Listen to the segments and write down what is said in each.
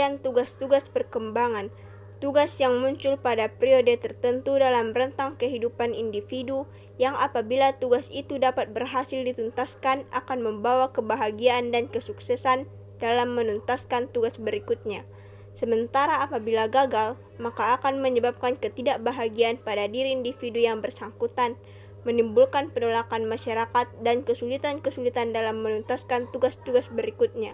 Pengertian tugas-tugas perkembangan. Tugas yang muncul pada periode tertentu dalam rentang kehidupan individu yang apabila tugas itu dapat berhasil dituntaskan akan membawa kebahagiaan dan kesuksesan dalam menuntaskan tugas berikutnya. Sementara apabila gagal, maka akan menyebabkan ketidakbahagiaan pada diri individu yang bersangkutan, menimbulkan penolakan masyarakat dan kesulitan-kesulitan dalam menuntaskan tugas-tugas berikutnya.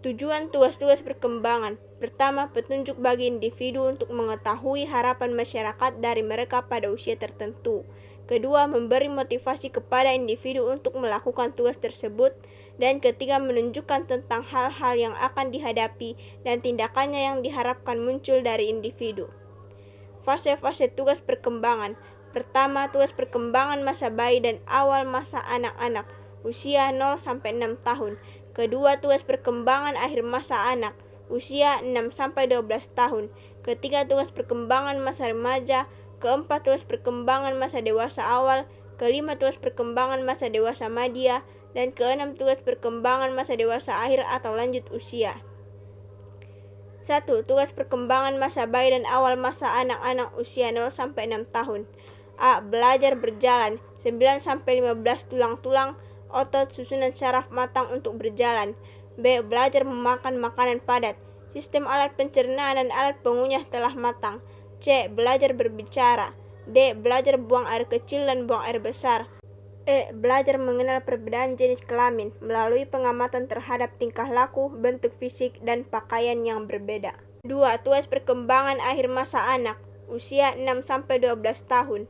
Tujuan tugas-tugas perkembangan. Pertama, petunjuk bagi individu untuk mengetahui harapan masyarakat dari mereka pada usia tertentu. Kedua, memberi motivasi kepada individu untuk melakukan tugas tersebut. Dan ketiga, menunjukkan tentang hal-hal yang akan dihadapi dan tindakannya yang diharapkan muncul dari individu. Fase-fase tugas perkembangan. Pertama, tugas perkembangan masa bayi dan awal masa anak-anak, usia 0-6 tahun. Kedua, tugas perkembangan akhir masa anak, usia 6-12 tahun. Ketiga, tugas perkembangan masa remaja. Keempat, tugas perkembangan masa dewasa awal. Kelima, tugas perkembangan masa dewasa madya. Dan keenam, tugas perkembangan masa dewasa akhir atau lanjut usia. 1. Tugas perkembangan masa bayi dan awal masa anak-anak usia 0-6 tahun. A. Belajar berjalan 9-15 tulang-tulang otot susunan saraf matang untuk berjalan. B. Belajar memakan makanan padat. Sistem alat pencernaan dan alat pengunyah telah matang. C. Belajar berbicara. D. Belajar buang air kecil dan buang air besar. E. Belajar mengenal perbedaan jenis kelamin melalui pengamatan terhadap tingkah laku, bentuk fisik, dan pakaian yang berbeda. 2. Tugas perkembangan akhir masa anak, usia 6-12 tahun.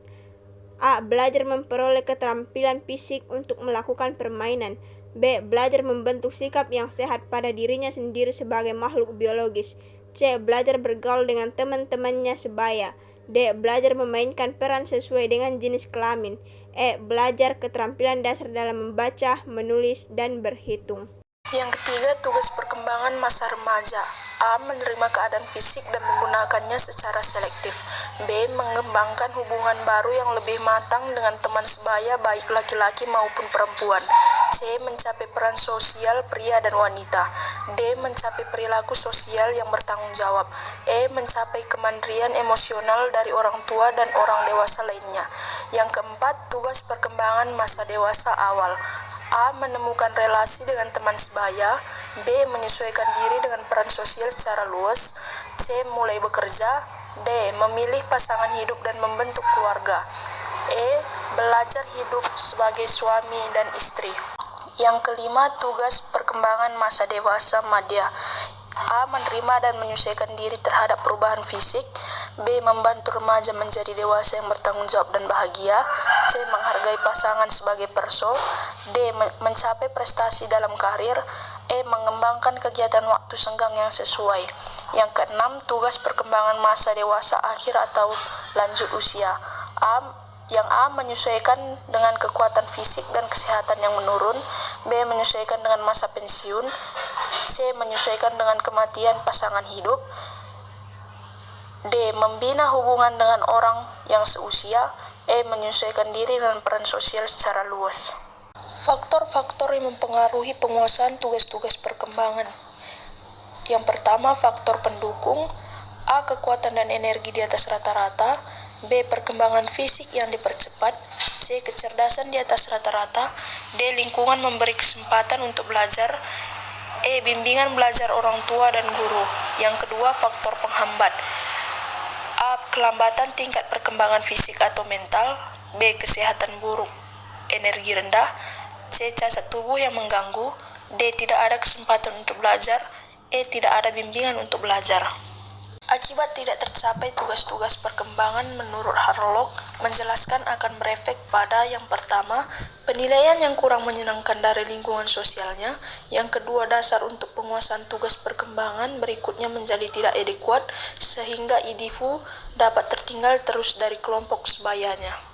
A. Belajar memperoleh keterampilan fisik untuk melakukan permainan. B. Belajar membentuk sikap yang sehat pada dirinya sendiri sebagai makhluk biologis. C. Belajar bergaul dengan teman-temannya sebaya. D. Belajar memainkan peran sesuai dengan jenis kelamin. E. Belajar keterampilan dasar dalam membaca, menulis, dan berhitung. Yang ketiga, tugas perkembangan masa remaja. A. Menerima keadaan fisik dan menggunakannya secara selektif. B. Mengembangkan hubungan baru yang lebih matang dengan teman sebaya baik laki-laki maupun perempuan. C. Mencapai peran sosial pria dan wanita. D. Mencapai perilaku sosial yang bertanggung jawab. E. Mencapai kemandirian emosional dari orang tua dan orang dewasa lainnya. Yang keempat, tugas perkembangan masa dewasa awal. A. Menemukan relasi dengan teman sebaya. B. Menyesuaikan diri dengan peran sosial secara luas. C. Mulai bekerja. D. Memilih pasangan hidup dan membentuk keluarga. E. Belajar hidup sebagai suami dan istri. Yang kelima, tugas perkembangan masa dewasa madya. A. Menerima dan menyesuaikan diri terhadap perubahan fisik. B. Membantu remaja menjadi dewasa yang bertanggung jawab dan bahagia. C. Menghargai pasangan sebagai perso. D. Mencapai prestasi dalam karir. E. Mengembangkan kegiatan waktu senggang yang sesuai. Yang keenam, tugas perkembangan masa dewasa akhir atau lanjut usia. Yang A. Menyesuaikan dengan kekuatan fisik dan kesehatan yang menurun. B. Menyesuaikan dengan masa pensiun. C. Menyesuaikan dengan kematian pasangan hidup. D. Membina hubungan dengan orang yang seusia. E. Menyesuaikan diri dengan peran sosial secara luas. Faktor-faktor yang mempengaruhi penguasaan tugas-tugas perkembangan. Yang pertama, faktor pendukung. A. Kekuatan dan energi di atas rata-rata. B. Perkembangan fisik yang dipercepat. C. Kecerdasan di atas rata-rata. D. Lingkungan memberi kesempatan untuk belajar. E. Bimbingan belajar orang tua dan guru. Yang kedua, faktor penghambat. A. Kelambatan tingkat perkembangan fisik atau mental. B. Kesehatan buruk, energi rendah. C. Cacat tubuh yang mengganggu. D. Tidak ada kesempatan untuk belajar. E. Tidak ada bimbingan untuk belajar. Akibat tidak tercapai tugas-tugas perkembangan menurut Harlock menjelaskan akan berefek pada yang pertama, penilaian yang kurang menyenangkan dari lingkungan sosialnya. Yang kedua, dasar untuk penguasaan tugas perkembangan berikutnya menjadi tidak adekuat sehingga individu dapat tertinggal terus dari kelompok sebayanya.